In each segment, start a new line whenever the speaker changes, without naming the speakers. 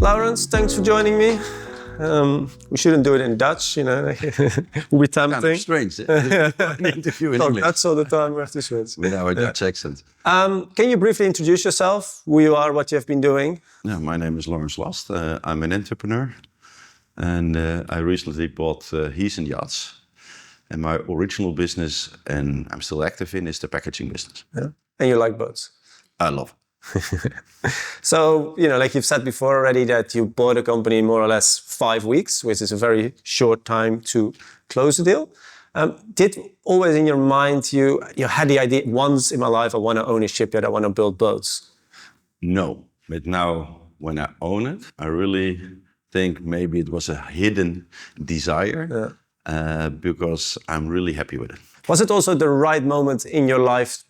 Laurens, thanks for joining me. We shouldn't do it in Dutch, you know. We'll be tempting.
Kind of strange. An interview in English.
Dutch all the time. We have to switch.
With our Dutch accent.
Can you briefly introduce yourself? Who you are, what you have been doing?
Yeah, my name is Laurens Last. I'm an entrepreneur, and I recently bought Heesen Yachts. And my original business, and I'm still active in, is the packaging business.
Yeah. And you like boats?
I love it.
So, you know, like you've said before already, that you bought a company in more or less 5 weeks, which is a very short time to close the deal. Did always in your mind, you had the idea, once in my life, I want to own a shipyard, I want to build boats?
No, but now when I own it, I really think maybe it was a hidden desire, because I'm really happy with it.
Was it also the right moment in your life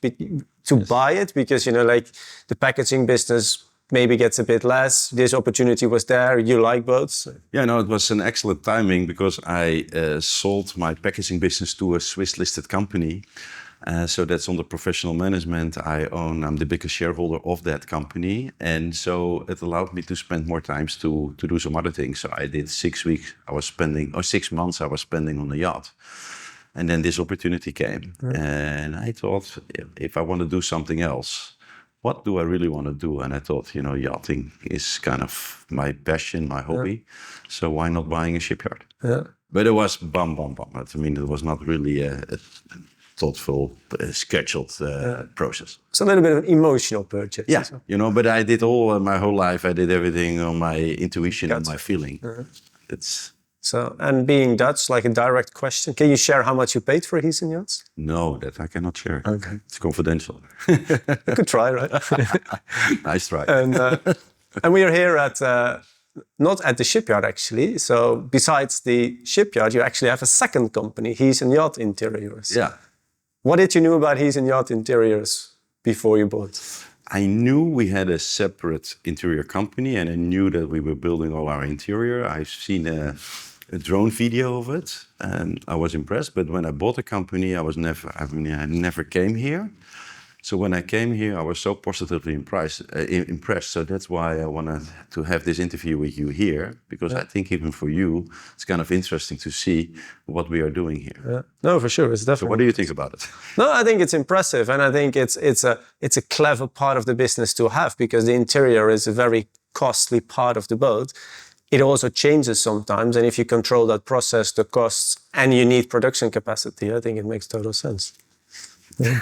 to buy it? Because, you know, like the packaging business maybe gets a bit less. This opportunity was there. You like boats.
Yeah, no, it was an excellent timing because I sold my packaging business to a Swiss-listed company. So that's under professional management. I'm the biggest shareholder of that company. And so it allowed me to spend more time to do some other things. So I did 6 months I was spending on the yacht. And then this opportunity came. Right. And I thought, if I want to do something else, what do I really want to do? And I thought, you know, yachting is kind of my passion, my hobby. Yeah. So why not buying a shipyard? Yeah. But it was bam. I mean, it was not really a thoughtful, scheduled process.
It's a little bit of an emotional purchase.
Yeah, you know, but I did my whole life, I did everything on my intuition and my feeling.
So, and being Dutch, like a direct question, can you share how much you paid for Heesen Yachts?
No, that I cannot share.
Okay.
It's confidential.
You could try, right?
Nice try.
And we are here at, not at the shipyard actually. So besides the shipyard, you actually have a second company, Heesen Yacht Interiors.
Yeah.
What did you know about Heesen Yacht Interiors before you bought?
I knew we had a separate interior company, and I knew that we were building all our interior. I've seen a drone video of it, and I was impressed. But when I bought the company, I never came here. So when I came here, I was so positively impressed. So that's why I wanted to have this interview with you here, because I think even for you, it's kind of interesting to see what we are doing here.
Yeah. No, for sure, it's definitely.
So what do you think about it?
No, I think it's impressive, and I think it's a clever part of the business to have, because the interior is a very costly part of the boat. It also changes sometimes, and if you control that process, the costs, and you need production capacity, I think it makes total sense. Yeah.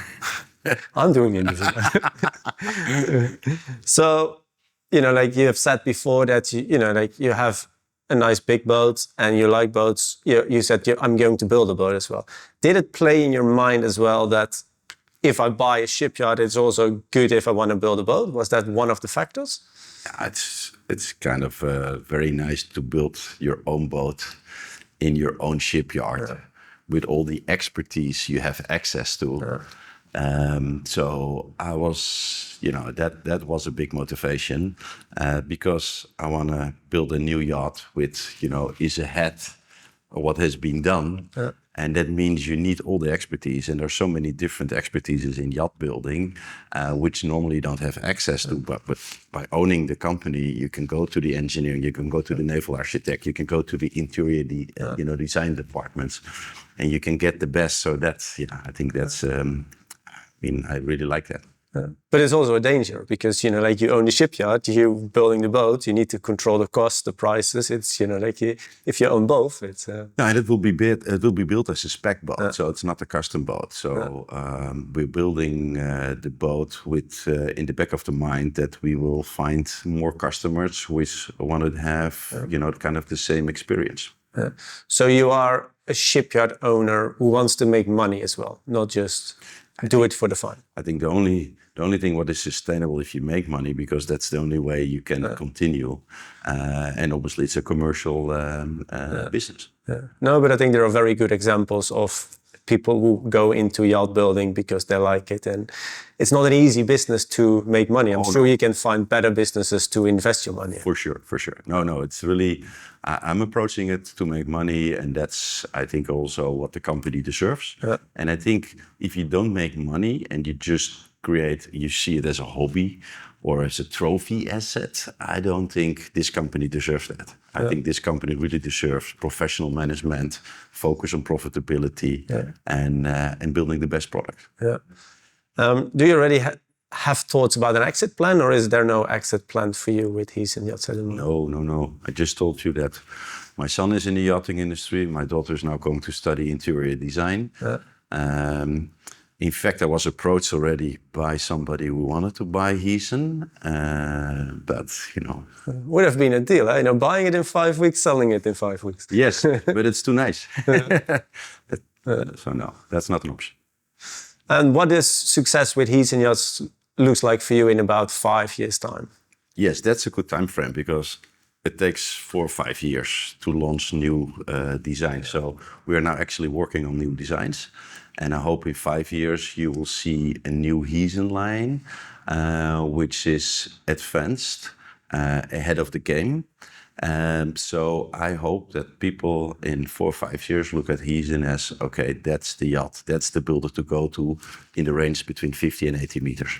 I'm doing it. So, you know, like you have said before that, you know, like you have a nice big boat and you like boats. You said, I'm going to build a boat as well. Did it play in your mind as well that if I buy a shipyard, it's also good if I want to build a boat? Was that one of the factors?
It's kind of very nice to build your own boat in your own shipyard with all the expertise you have access to. So I was, you know, that was a big motivation because I want to build a new yacht with, you know, is ahead of what has been done. And that means you need all the expertise. And there's so many different expertises in yacht building, which normally you don't have access to. But by owning the company, you can go to the engineering, you can go to the naval architect, you can go to the interior, design departments, and you can get the best. So that's, you know, I think that's... I really like that.
But it's also a danger because, you know, like you own the shipyard, you're building the boat, you need to control the cost, the prices. It's, you know, like if you own both, it's...
No, and it will be built as a spec boat, so it's not a custom boat. So we're building the boat with in the back of the mind that we will find more customers which want to have, you know, kind of the same experience.
So you are a shipyard owner who wants to make money as well, not just... do it for the fun.
I think the only thing what is sustainable if you make money, because that's the only way you can continue. And obviously it's a commercial business.
No, but I think there are very good examples of people who go into yacht building because they like it. And it's not an easy business to make money. I'm sure you can find better businesses to invest your money in.
For sure. No, it's really, I'm approaching it to make money. And that's, I think, also what the company deserves. And I think if you don't make money and you just you see it as a hobby, or as a trophy asset, I don't think this company deserves that. I think this company really deserves professional management, focus on profitability, and building the best product.
Yeah. Do you already have thoughts about an exit plan, or is there no exit plan for you with Heesen Yachts anymore?
No. I just told you that my son is in the yachting industry. My daughter is now going to study interior design. In fact, I was approached already by somebody who wanted to buy Heesen, but
Would have been a deal, buying it in 5 weeks, selling it in 5 weeks.
Yes, but it's too nice. So no, that's not an option.
And what does success with Heesen Yachts looks like for you in about 5 years' time?
Yes, that's a good time frame because it takes 4 or 5 years to launch new designs. So we are now actually working on new designs. And I hope in 5 years you will see a new Heesen line, which is advanced, ahead of the game. So I hope that people in 4 or 5 years look at Heesen as, okay, that's the yacht, that's the builder to go to in the range between 50 and 80 meters.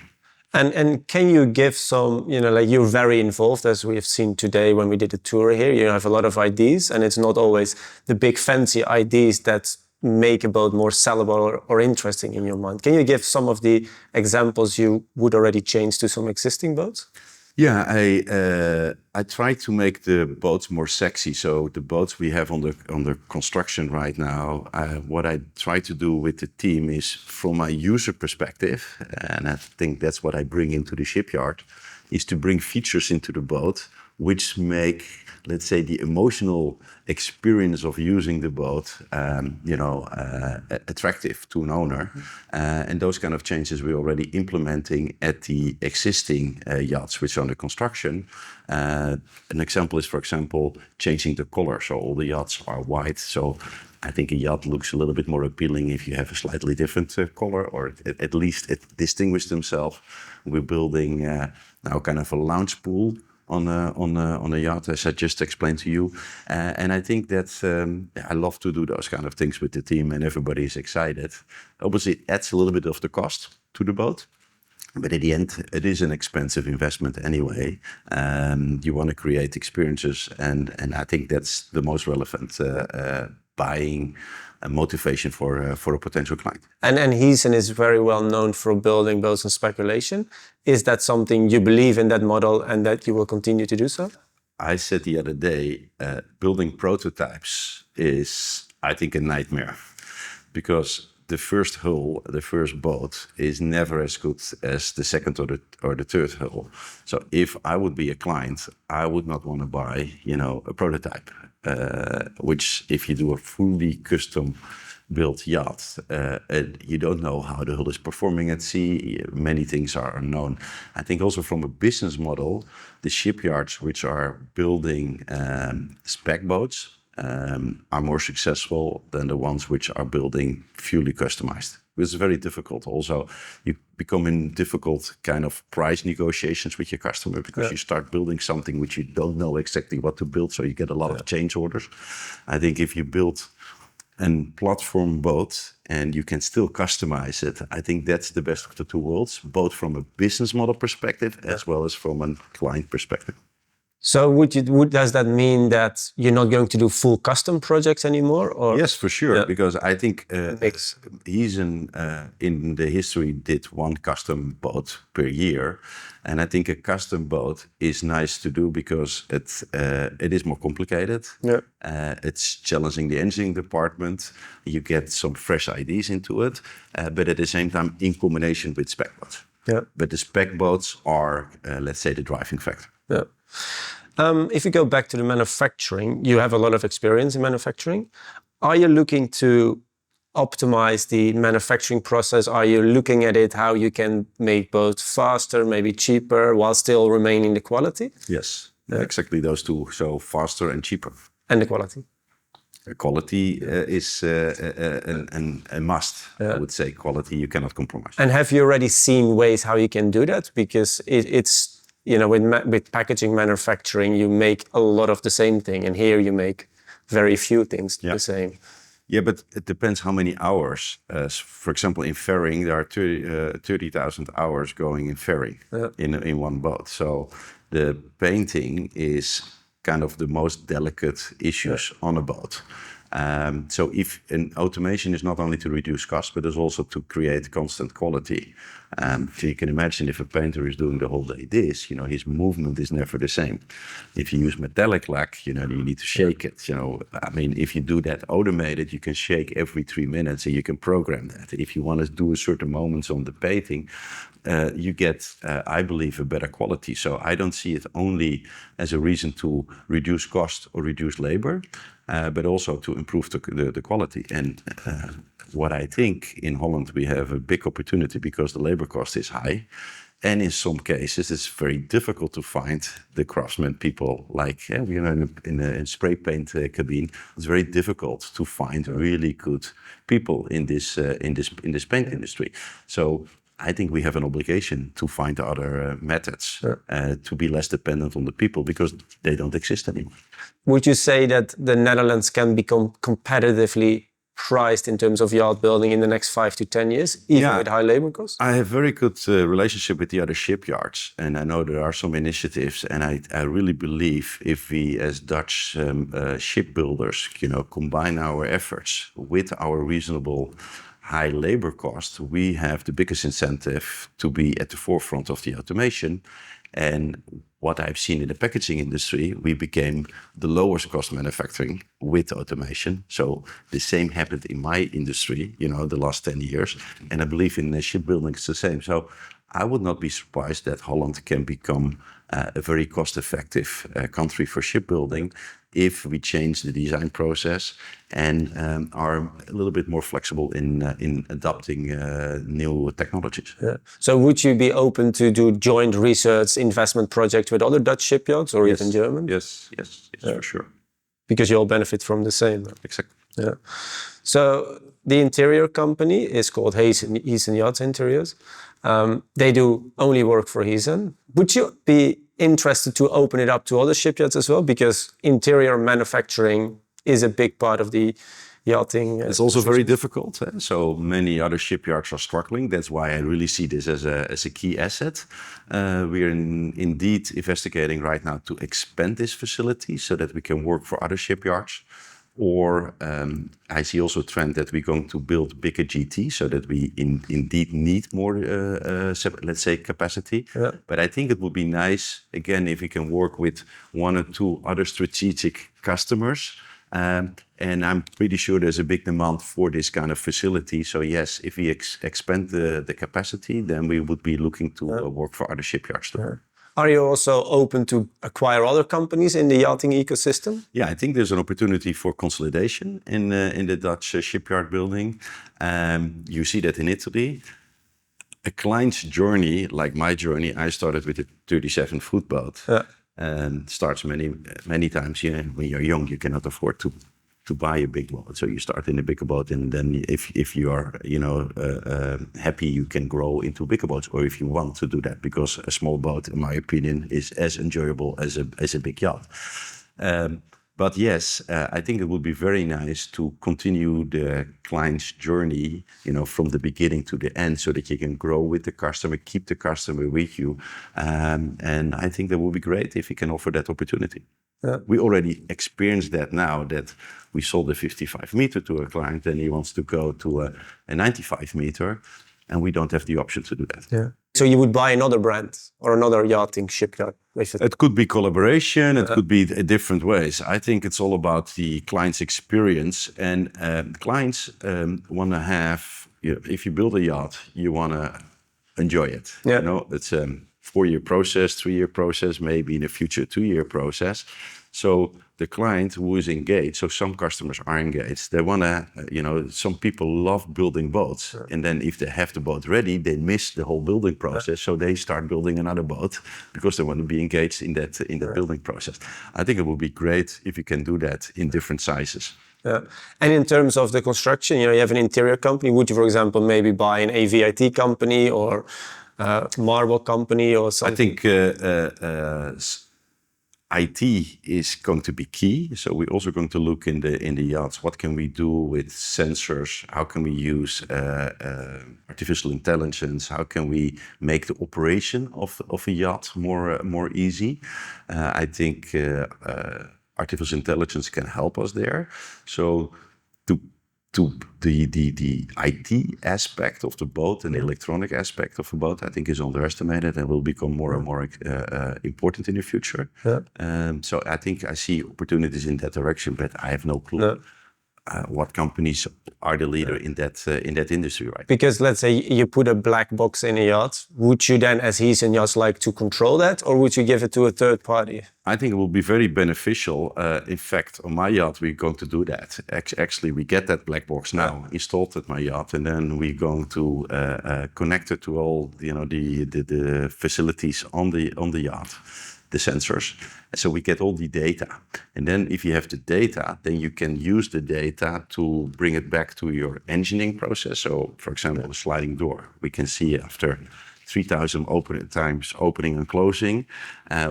And can you give some, you're very involved, as we have seen today when we did a tour here. You have a lot of ideas, and it's not always the big fancy ideas that make a boat more sellable or interesting in your mind. Can you give some of the examples you would already change to some existing boats?
Yeah, I try to make the boats more sexy. So the boats we have under construction right now, what I try to do with the team is, from my user perspective, and I think that's what I bring into the shipyard, is to bring features into the boat which make, let's say, the emotional experience of using the boat, attractive to an owner. And those kind of changes we're already implementing at the existing yachts which are under construction. An example is, for example, changing the color. So all the yachts are white. So I think a yacht looks a little bit more appealing if you have a slightly different color, or at least it distinguishes themselves. We're building now kind of a lounge pool on a yacht, as I just explained to you. And I think that I love to do those kind of things with the team, and everybody is excited. Obviously, it adds a little bit of the cost to the boat, but at the end, it is an expensive investment anyway. You want to create experiences, and I think that's the most relevant buying motivation for a potential client.
And Heesen is very well known for building boats on speculation. Is that something you believe in, that model, and that you will continue to do so?
I said the other day, building prototypes is, I think, a nightmare, because the first hull, the first boat, is never as good as the second or the third hull. So if I would be a client, I would not want to buy, a prototype. Which, if you do a fully custom built yacht, you don't know how the hull is performing at sea. Many things are unknown. I think also from a business model, the shipyards which are building spec boats are more successful than the ones which are building fully customized. It's very difficult. Also, you become in difficult kind of price negotiations with your customer, because you start building something which you don't know exactly what to build, so you get a lot of change orders. I think if you build a platform boat and you can still customize it, I think that's the best of the two worlds, both from a business model perspective as well as from a client perspective.
So does that mean that you're not going to do full custom projects anymore? Or?
Yes, for sure, because I think Heesen in the history did one custom boat per year. And I think a custom boat is nice to do because it is more complicated. Yeah. It's challenging the engineering department. You get some fresh ideas into it, but at the same time in combination with spec boats. Yeah. But the spec boats are, let's say, the driving factor.
Yeah. If you go back to the manufacturing, you have a lot of experience in manufacturing. Are you looking to optimize the manufacturing process? Are you looking at it how you can make boats faster, maybe cheaper, while still remaining the quality?
Yes, exactly those two. So faster and cheaper.
And the quality?
Quality is a must. I would say quality you cannot compromise.
And have you already seen ways how you can do that? Because it's with packaging manufacturing, you make a lot of the same thing, and here you make very few things the same.
Yeah, but it depends how many hours. For example, in ferrying, there are 30,000 hours going in ferrying in one boat. So the painting is kind of the most delicate issues on a boat. So if an automation is not only to reduce cost, but is also to create constant quality. So you can imagine if a painter is doing the whole day this, his movement is never the same. If you use metallic lac, you need to shake it. If you do that automated, you can shake every 3 minutes and you can program that. If you want to do a certain moments on the painting, you get, I believe, a better quality. So I don't see it only as a reason to reduce cost or reduce labor, but also to improve the quality. And what I think in Holland, we have a big opportunity because the labor cost is high. And in some cases, it's very difficult to find the craftsman people like, in a spray paint cabin. It's very difficult to find really good people in this paint industry. So I think we have an obligation to find other methods to be less dependent on the people because they don't exist anymore.
Would you say that the Netherlands can become competitively priced in terms of yacht building in the next 5 to 10 years, even with high labor costs?
I have very good relationship with the other shipyards, and I know there are some initiatives, and I really believe if we as Dutch shipbuilders, combine our efforts with our reasonable high labor cost, we have the biggest incentive to be at the forefront of the automation. And what I've seen in the packaging industry, we became the lowest cost manufacturing with automation. So the same happened in my industry, the last 10 years. And I believe in shipbuilding it's the same. So I would not be surprised that Holland can become a very cost-effective country for shipbuilding if we change the design process and are a little bit more flexible in adopting new technologies.
Yeah. So would you be open to do joint research investment projects with other Dutch shipyards or even German?
Yes, for sure.
Because you all benefit from the same.
Exactly.
Yeah. So the interior company is called Heesen Yachts Interiors. They do only work for Heesen. Would you be interested to open it up to other shipyards as well? Because interior manufacturing is a big part of the yachting.
It's also very difficult. So many other shipyards are struggling. That's why I really see this as a key asset. We are indeed investigating right now to expand this facility so that we can work for other shipyards. Or I see also a trend that we're going to build bigger GT so that we indeed need more, let's say, capacity. Yeah. But I think it would be nice, again, if we can work with 1 or 2 other strategic customers. And I'm pretty sure there's a big demand for this kind of facility. So yes, if we expand the capacity, then we would be looking to work for other shipyards too. Yeah.
Are you also open to acquire other companies in the yachting ecosystem?
Yeah, I think there's an opportunity for consolidation in the Dutch shipyard building. You see that in Italy. A client's journey, like my journey, I started with a 37-foot boat. Yeah. And starts many times. When you're young, you cannot afford to buy a big boat, so you start in a bigger boat, and then if you are happy, you can grow into bigger boats, or if you want to do that, because a small boat, in my opinion, is as enjoyable as a big yacht. But yes, I think it would be very nice to continue the client's journey, from the beginning to the end, so that you can grow with the customer, keep the customer with you. And I think that would be great if you can offer that opportunity. Yeah. We already experienced that now, that we sold a 55 meter to a client and he wants to go to a 95 meter, and we don't have the option to do that. Yeah.
So you would buy another brand or another yachting shipyard?
It could be collaboration, it could be different ways. I think it's all about the client's experience, and clients want to have, if you build a yacht, you want to enjoy it. Yeah. It's a 4-year process, 3-year process, maybe in the future 2-year process. So the client who is engaged, so some customers are engaged, they want to, some people love building boats. Sure. And then if they have the boat ready, they miss the whole building process. Yeah. So they start building another boat because they want to be engaged in that building process. I think it would be great if you can do that in different sizes.
Yeah. And in terms of the construction, you have an interior company. Would you, for example, maybe buy an AVIT company or marble company or something?
I think IT is going to be key. So we're also going to look in the yachts. What can we do with sensors? How can we use artificial intelligence? How can we make the operation of a yacht more easy? I think artificial intelligence can help us there. So to the IT aspect of the boat and the electronic aspect of the boat, I think is underestimated and will become more and more important in the future. So I think I see opportunities in that direction, but I have no clue what companies are the leader in that industry, right?
Because let's say you put a black box in a yacht, would you then, as Heesen Yachts, like to control that, or would you give it to a third party?
I think it will be very beneficial. In fact, on my yacht, we're going to do that. Actually, we get that black box now installed at my yacht, and then we're going to connect it to all the facilities on the yacht, the sensors. So we get all the data. And then if you have the data, then you can use the data to bring it back to your engineering process. So for example, a sliding door, we can see after 3,000 times opening and closing,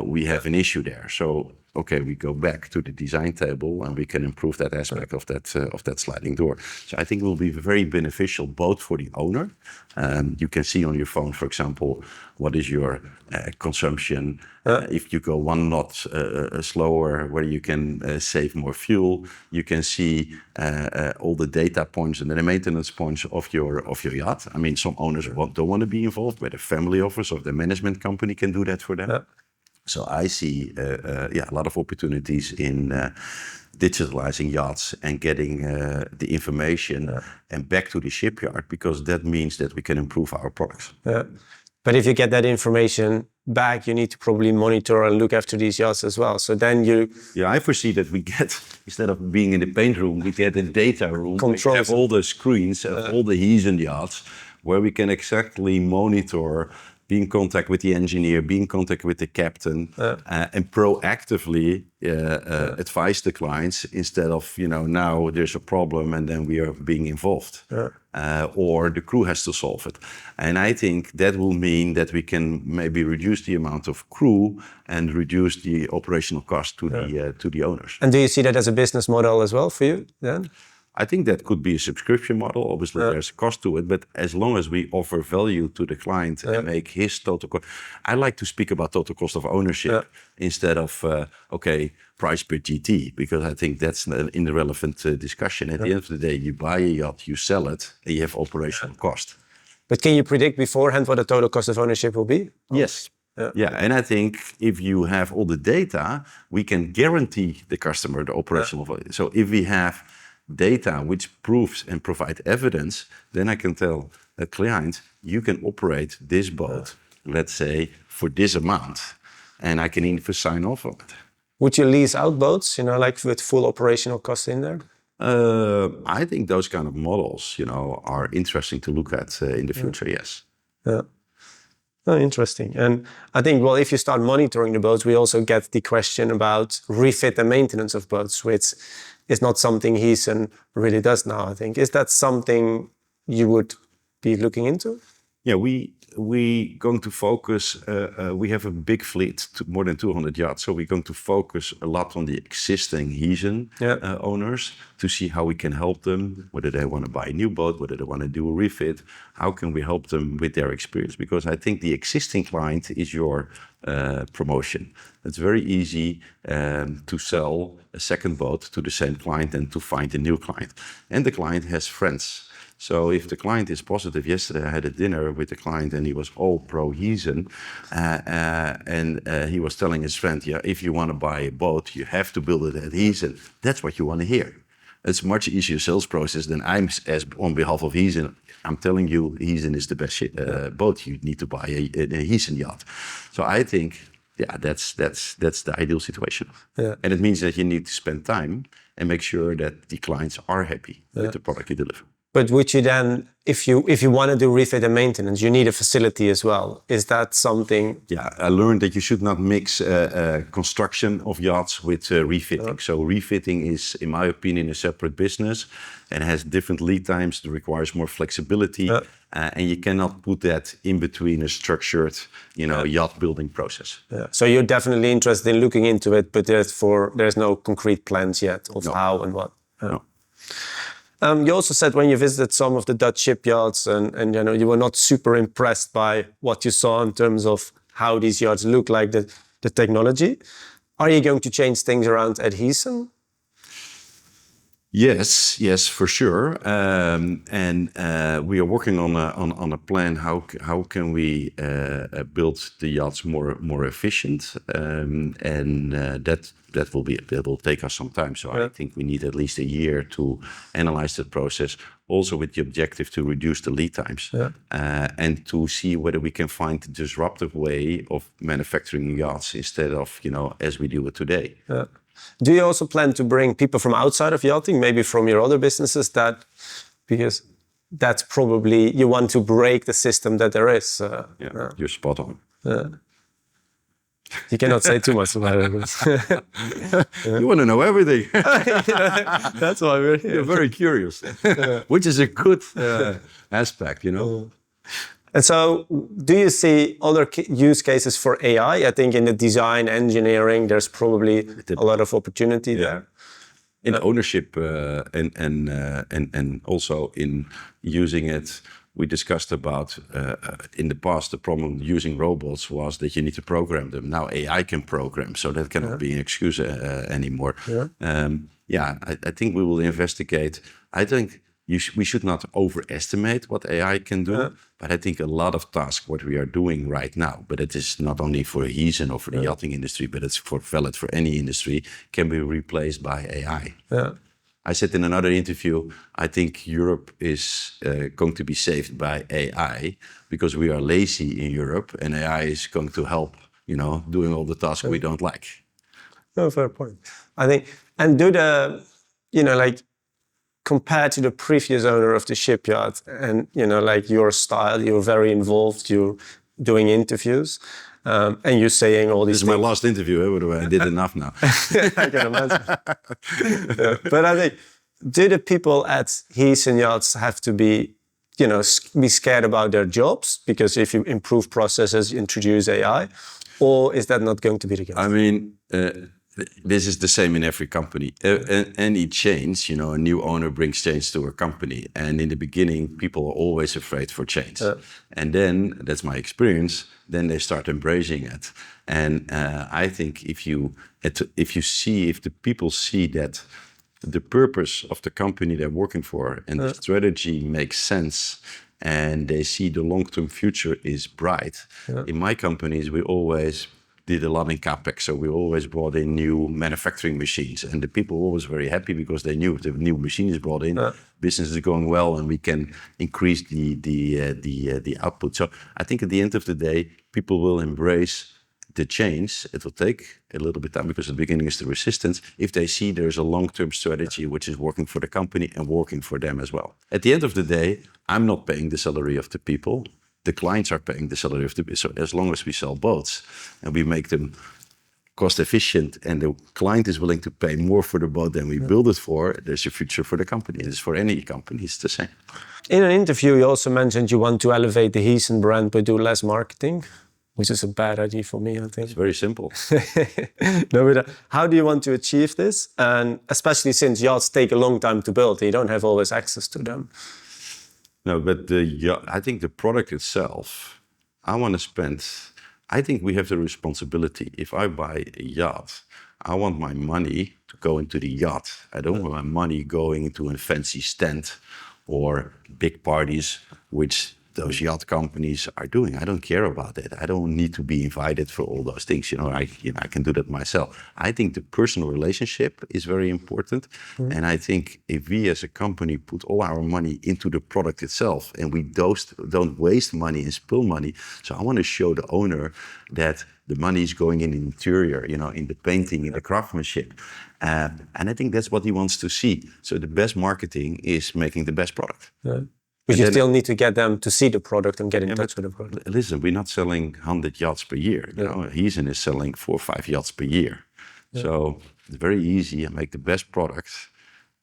we have an issue there. So, okay, we go back to the design table and we can improve that aspect of that sliding door. So I think it will be very beneficial both for the owner. You can see on your phone, for example, what is your consumption. If you go 1 knot slower, where you can save more fuel, you can see all the data points and the maintenance points of your yacht. I mean, some owners don't want to be involved, but the family office of the management company can do that for them. So I see a lot of opportunities in digitalizing yachts and getting the information and back to the shipyard, because that means that we can improve our products.
But if you get that information back, you need to probably monitor and look after these yachts as well. So then you...
Yeah, I foresee that we get, instead of being in the paint room, we get a data room. We have all the screens of all the Heesen yachts where we can exactly monitor, be in contact with the engineer, be in contact with the captain, and proactively advise the clients instead of, now there's a problem and then we are being involved. Or the crew has to solve it. And I think that will mean that we can maybe reduce the amount of crew and reduce the operational cost to the owners.
And do you see that as a business model as well for you then?
I think that could be a subscription model. Obviously, there's a cost to it, but as long as we offer value to the client and make his total cost. I like to speak about total cost of ownership instead of, price per GT, because I think that's an irrelevant discussion. At the end of the day, you buy a yacht, you sell it, and you have operational cost.
But can you predict beforehand what the total cost of ownership will be?
Yes. Yeah, and I think if you have all the data, we can guarantee the customer the operational value. So if we have data which proves and provide evidence, then I can tell a client, you can operate this boat, let's say, for this amount, and I can even sign off on it.
Would you lease out boats, like with full operational costs in there?
I think those kind of models, are interesting to look at in the future, yes.
Yeah. Oh, interesting. And I think, if you start monitoring the boats, we also get the question about refit and maintenance of boats, which is not something Heesen really does now, I think. Is that something you would be looking into?
Yeah, we going to focus, we have a big fleet, more than 200 yachts, so we're going to focus a lot on the existing Heesen owners to see how we can help them, whether they want to buy a new boat, whether they want to do a refit, how can we help them with their experience? Because I think the existing client is your promotion. It's very easy to sell a second boat to the same client and to find a new client. And the client has friends. So if the client is positive, yesterday I had a dinner with the client and he was all pro Heesen, and he was telling his friend, if you want to buy a boat, you have to build it at Heesen. That's what you want to hear. It's a much easier sales process than as on behalf of Heesen. I'm telling you, Heesen is the best boat. You need to buy a Heesen yacht. So I think, that's the ideal situation. And it means that you need to spend time and make sure that the clients are happy with the product you deliver.
But would you then, if you want to do refit and maintenance, you need a facility as well. Is that something?
Yeah, I learned that you should not mix construction of yachts with refitting. So refitting is, in my opinion, a separate business and has different lead times. It requires more flexibility. and you cannot put that in between a structured, yacht building process.
Yeah. So you're definitely interested in looking into it, but there's no concrete plans yet of how and what.
No.
You also said when you visited some of the Dutch shipyards and you were not super impressed by what you saw in terms of how these yachts look like, the technology. Are you going to change things around at Heesen?
Yes, for sure. And we are working on a plan. How can we build the yachts more efficient? And that will take us some time. So I think we need at least a year to analyze that process. Also with the objective to reduce the lead times and to see whether we can find a disruptive way of manufacturing yachts instead of as we do it today.
Yeah. Do you also plan to bring people from outside of yachting, maybe from your other businesses, because that's probably, you want to break the system that there is?
You're spot on.
You cannot say too much about it.
You want to know everything.
That's why we're here.
You're very curious, which is a good aspect,
And so, do you see other use cases for AI? I think in the design, engineering, there's probably a lot of opportunity there.
In ownership and also in using it. We discussed about in the past the problem using robots was that you need to program them. Now AI can program, so that cannot be an excuse anymore. I think we will investigate. I think we should not overestimate what AI can do, but I think a lot of tasks what we are doing right now, but it is not only for Heesen or for the yachting industry, but it's valid for any industry, can be replaced by AI. I said in another interview, I think Europe is going to be saved by AI because we are lazy in Europe, and AI is going to help, doing all the tasks we don't like.
No, fair point. I think, and compared to the previous owner of the shipyard and, your style, you're very involved, you're doing interviews, and you're saying all these
things. This is my last interview, I did enough now.
I can imagine. But I think, do the people at Heesen Yachts have to be scared about their jobs? Because if you improve processes, you introduce AI, or is that not going to be the case?
I mean, this is the same in every company. Any change, a new owner brings change to a company. And in the beginning, people are always afraid for change. And then, that's my experience, then they start embracing it. And I think if the people see that the purpose of the company they're working for and the strategy makes sense, and they see the long-term future is bright. In my companies, we always did a lot in CapEx, so we always brought in new manufacturing machines, and the people were always very happy because they knew if the new machine is brought in, business is going well, and we can increase the output. So I think at the end of the day, people will embrace the change. It will take a little bit of time because at the beginning is the resistance. If they see there's a long-term strategy which is working for the company and working for them as well. At the end of the day, I'm not paying the salary of the people. The clients are paying the salary of the people. So as long as we sell boats and we make them cost efficient and the client is willing to pay more for the boat than we build it for, there's a future for the company. It's for any company, it's the same.
In an interview, you also mentioned you want to elevate the Heesen brand but do less marketing, which is a bad idea for me, I think.
It's very simple.
No, but how do you want to achieve this? And especially since yachts take a long time to build, you don't have always access to them.
No, but I think the product itself, I think we have the responsibility. If I buy a yacht, I want my money to go into the yacht. I don't want my money going into a fancy stand or big parties, which those yacht companies are doing. I don't care about it. I don't need to be invited for all those things. I can do that myself. I think the personal relationship is very important. And I think if we as a company put all our money into the product itself and we don't waste money and spill money. So I want to show the owner that the money is going in the interior, in the painting, in the craftsmanship. And I think that's what he wants to see. So the best marketing is making the best product.
But you still need to get them to see the product and get in touch with the product.
Listen, we're not selling 100 yachts per year. Heesen is selling 4 or 5 yachts per year. So it's very easy. I make the best product.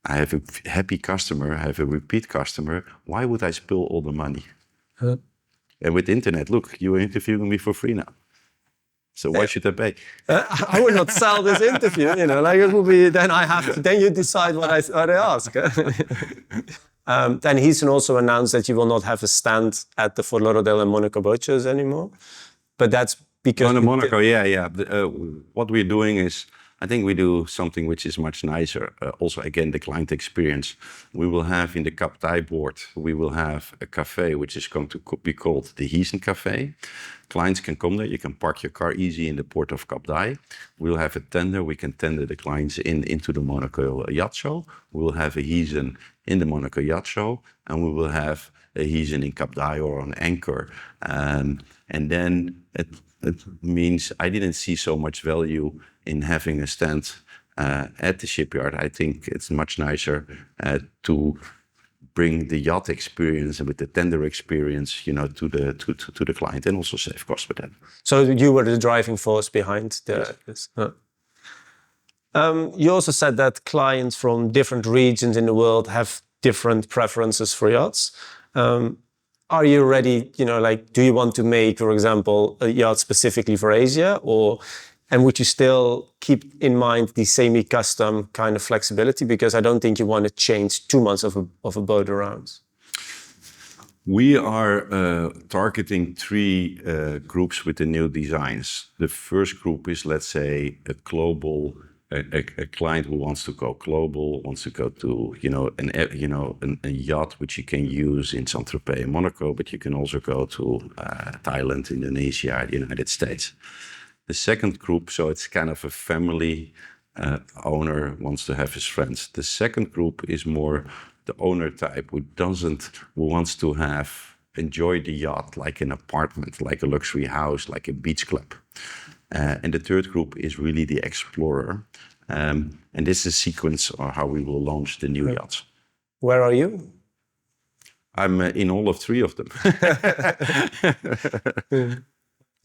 I have a happy customer. I have a repeat customer. Why would I spill all the money? And with internet, look, you are interviewing me for free now. So why should I pay?
I would not sell this interview, you know, like it would be, then you decide what I ask. Then Heesen also announced that you will not have a stand at the Fort Lauderdale and Monaco boat shows anymore. But that's because...
No, Monaco, yeah. What we're doing is, I think we do something which is much nicer. Also, again, the client experience. We will have in the Cap Thai board, we will have a cafe which is going to be called the Heesen Cafe. Clients can come there. You can park your car easy in the port of Cap Thai. We'll have a tender. We can tender the clients into the Monaco Yacht Show. We will have a Heesen in the Monaco Yacht Show. And we will have a Heesen in Cap Thai or on Anchor. And then it means I didn't see so much value in having a stand at the shipyard. I think it's much nicer to bring the yacht experience and with the tender experience, you know, to the client, and also save costs with that.
So you were the driving force behind this. You also said that clients from different regions in the world have different preferences for yachts. Are you ready, you know, like, do you want to make, for example, a yacht specifically for Asia, and would you still keep in mind the semi-custom kind of flexibility? Because I don't think you want to change too much of a boat around.
We are targeting three groups with the new designs. The first group is, let's say, a global, a client who wants to go global, wants to go to, a yacht which you can use in Saint-Tropez and Monaco, but you can also go to Thailand, Indonesia, the United States. The second group, so it's kind of a family owner wants to have his friends. The second group is more the owner type who wants to enjoy the yacht like an apartment, like a luxury house, like a beach club. And the third group is really the explorer. And this is a sequence of how we will launch the new yachts.
Where are you?
I'm in all of three of them.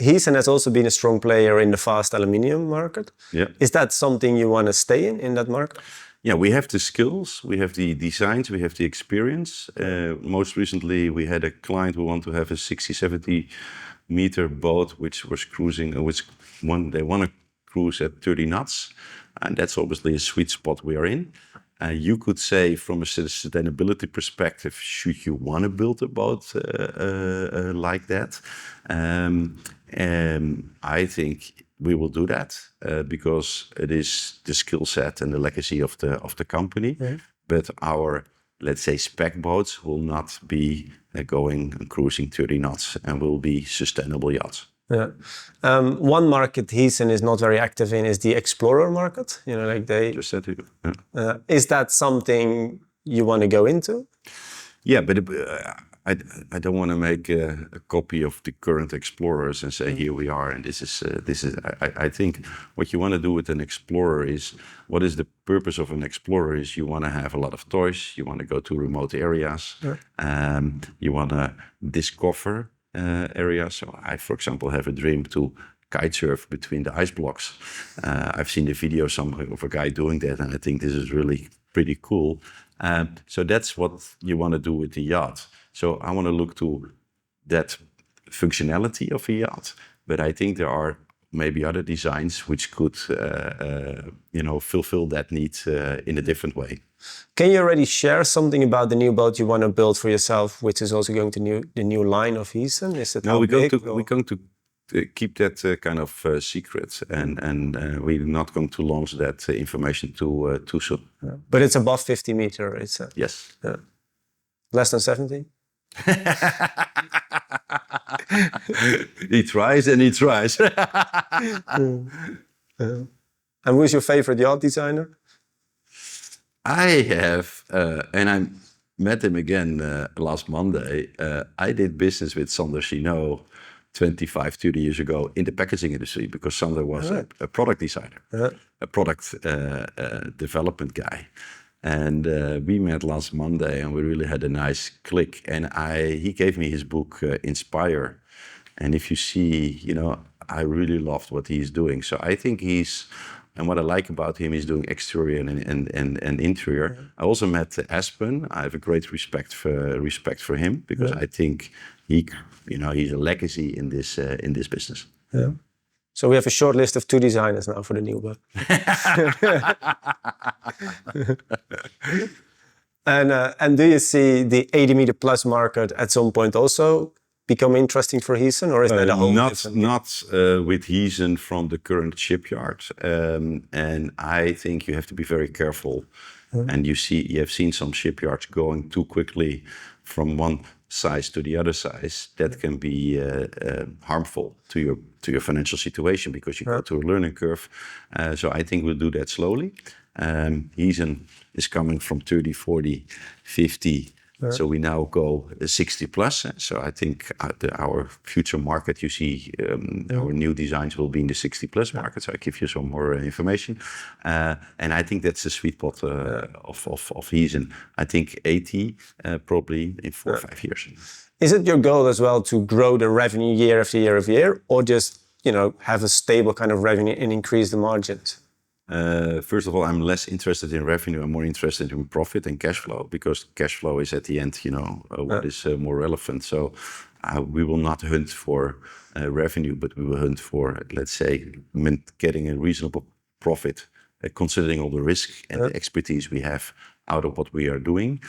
Heesen has also been a strong player in the fast aluminium market.
Yeah.
Is that something you want to stay in that market?
Yeah, we have the skills, we have the designs, we have the experience. Most recently, we had a client who wanted to have a 60, 70 meter boat, which was cruising, they want to cruise at 30 knots. And that's obviously a sweet spot we are in. You could say from a sustainability perspective, should you want to build a boat like that? I think we will do that because it is the skill set and the legacy of the company. Mm-hmm. But our, let's say, spec boats will not be going and cruising 30 knots and will be sustainable yachts.
Yeah. One market Heesen is not very active in is the explorer market. You know, like they
just said it. Yeah.
Is that something you want to go into?
Yeah, but I don't want to make a copy of the current explorers and say here we are and this is. I think what you want to do with an explorer is, what is the purpose of an explorer is you want to have a lot of toys, you want to go to remote areas, you want to discover areas. So I, for example, have a dream to kite surf between the ice blocks. I've seen the video of a guy doing that, and I think this is really pretty cool. So that's what you want to do with the yacht. So I want to look to that functionality of a yacht, but I think there are maybe other designs which could, fulfill that need in a different way.
Can you already share something about the new boat you want to build for yourself, which is also going to the new line of Heesen? Is it
we're going to keep that kind of secret, and we're not going to launch that information too soon.
Yeah. But it's above 50 meter. It's
yes.
Less than 70.
He tries and he tries.
And who's your favorite yacht designer?
I have, and I met him again last Monday. I did business with Sander Chino 25, 30 years ago in the packaging industry because Sander was a product designer, a product development guy. And we met last Monday and we really had a nice click. And he gave me his book, Inspire. And if you see, I really loved what he's doing. So I think he's And what I like about him is doing exterior and interior. I also met Aspen. I have a great respect for him because I think he's a legacy in this business.
Yeah. So we have a short list of 2 designers now for the new boat. And do you see the 80 meter plus market at some point also become interesting for Heesen, or is that a whole
not with Heesen from the current shipyard? And I think you have to be very careful. And you have seen some shipyards going too quickly from one size to the other size. That can be harmful to your financial situation because you go through a learning curve. So I think we'll do that slowly. Heesen is coming from 30, 40, 50. So we now go 60 plus. So I think our future market, you see, our new designs will be in the 60 plus market. So I give you some more information. And I think that's the sweet spot of Heesen. I think 80 probably in 4 or 5 years.
Is it your goal as well to grow the revenue year after year after year, or just have a stable kind of revenue and increase the margins?
First of all, I'm less interested in revenue. I'm more interested in profit and cash flow because cash flow is at the end, what is more relevant. So we will not hunt for revenue, but we will hunt for, let's say, getting a reasonable profit, considering all the risk and the expertise we have out of what we are doing.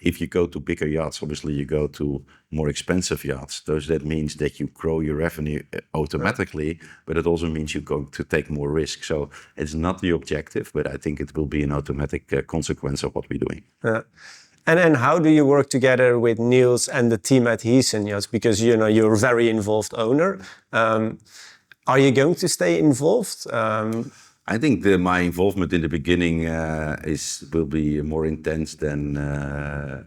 If you go to bigger yachts, obviously you go to more expensive yachts. That means that you grow your revenue automatically, but it also means you're going to take more risk. So it's not the objective, but I think it will be an automatic consequence of what we're doing.
And then how do you work together with Niels and the team at Heesen Yachts? Because you're a very involved owner. Are you going to stay involved?
I think my involvement in the beginning will be more intense than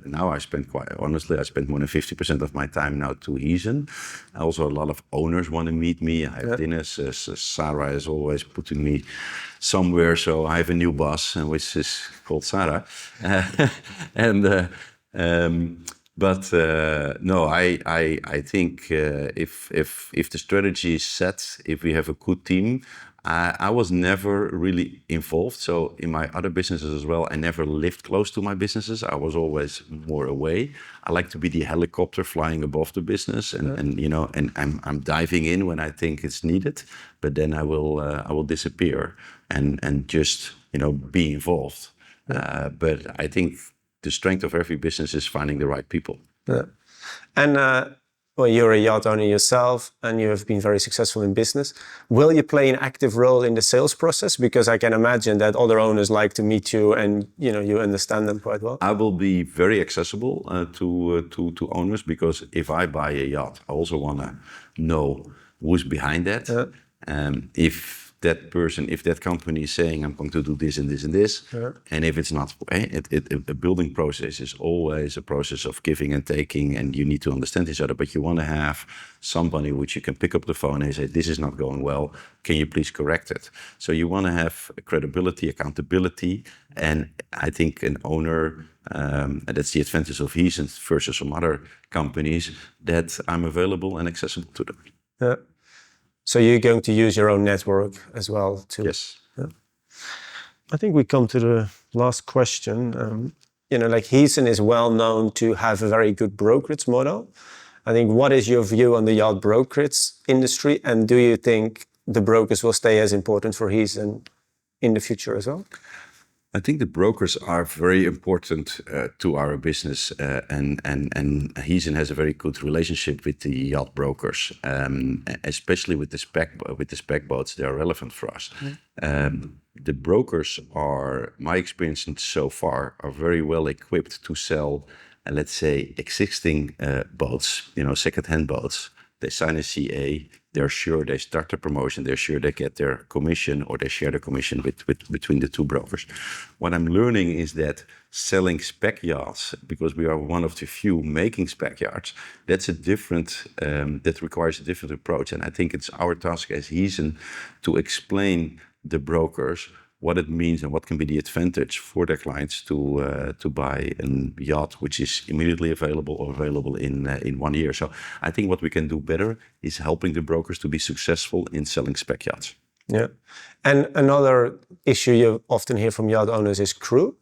now. I spend I spend more than 50% of my time now to Heesen. Also, a lot of owners want to meet me. I have dinners. Sarah is always putting me somewhere, so I have a new boss, which is called Sarah. I think if the strategy is set, if we have a good team. I was never really involved. So in my other businesses as well, I never lived close to my businesses. I was always more away. I like to be the helicopter flying above the business, and I'm diving in when I think it's needed. But then I will disappear and just be involved. But I think the strength of every business is finding the right people.
Yeah. And you're a yacht owner yourself, and you have been very successful in business. Will you play an active role in the sales process? Because I can imagine that other owners like to meet you, and you understand them quite well.
I will be very accessible to owners, because if I buy a yacht, I also want to know who's behind that. If that company is saying, I'm going to do this and this and this, and if it's not, a building process is always a process of giving and taking, and you need to understand each other, but you want to have somebody which you can pick up the phone and say, this is not going well, can you please correct it? So you want to have credibility, accountability, and I think an owner, and that's the advantage of Heesen versus some other companies, that I'm available and accessible to them.
Yeah. So you're going to use your own network as well too?
Yes.
Yeah. I think we come to the last question. Heesen is well known to have a very good brokerage model. I think, what is your view on the yacht brokerage industry, and do you think the brokers will stay as important for Heesen in the future as well?
I think the brokers are very important to our business, and Heesen has a very good relationship with the yacht brokers, especially with the spec boats. They are relevant for us. The brokers are, my experience so far, are very well equipped to sell, let's say, existing boats, second-hand boats. They sign a CA. They're sure they start the promotion. They're sure they get their commission, or they share the commission between the two brokers. What I'm learning is that selling spec yachts, because we are one of the few making spec yachts, that requires a different approach. And I think it's our task as Heesen to explain the brokers what it means and what can be the advantage for their clients to buy a yacht which is immediately available or available in 1 year. So I think what we can do better is helping the brokers to be successful in selling spec yachts.
Yeah. And another issue you often hear from yacht owners is crew.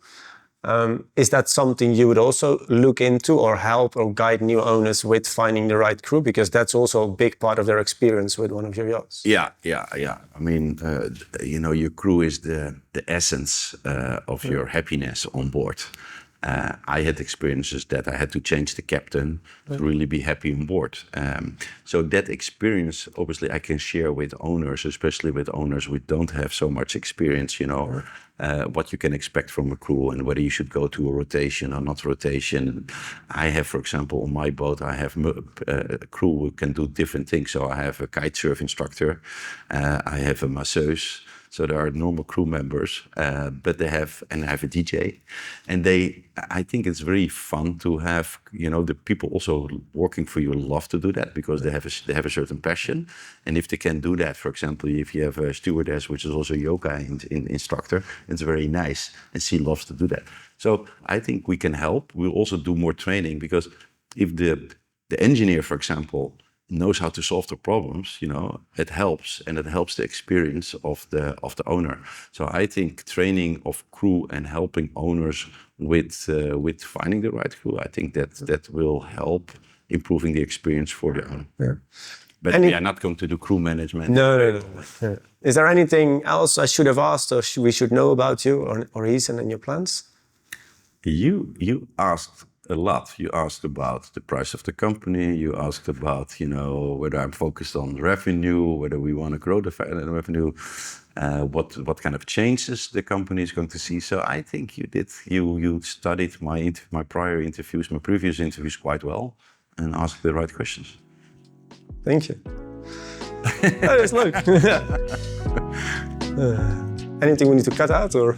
Is that something you would also look into or help or guide new owners with finding the right crew? Because that's also a big part of their experience with one of your yachts.
Yeah. I mean, your crew is the essence of your happiness on board. I had experiences that I had to change the captain to really be happy on board. So that experience, obviously, I can share with owners, especially with owners who don't have so much experience, what you can expect from a crew and whether you should go to a rotation or not rotation. I have, for example, on my boat, I have a crew who can do different things. So I have a kite surf instructor, I have a masseuse. So there are normal crew members, but I have a DJ, and I think it's very fun to have, the people also working for you love to do that because they have a certain passion, and if they can do that, for example, if you have a stewardess which is also a yoga instructor, it's very nice, and she loves to do that. So I think we can help. We'll also do more training because if the engineer, for example, knows how to solve the problems, it helps, and it helps the experience of the owner. So I think training of crew and helping owners with finding the right crew, I think that will help improving the experience for the owner.
Yeah.
But we are not going to do crew management.
No. Yeah. Is there anything else I should have asked or we should know about you or Heesen and your plans?
You asked a lot. You asked about the price of the company. You asked about, whether I'm focused on revenue, whether we want to grow the revenue, what kind of changes the company is going to see. So I think you studied my previous interviews quite well and asked the right questions.
Thank you. That is leuk. Anything we need to cut out or?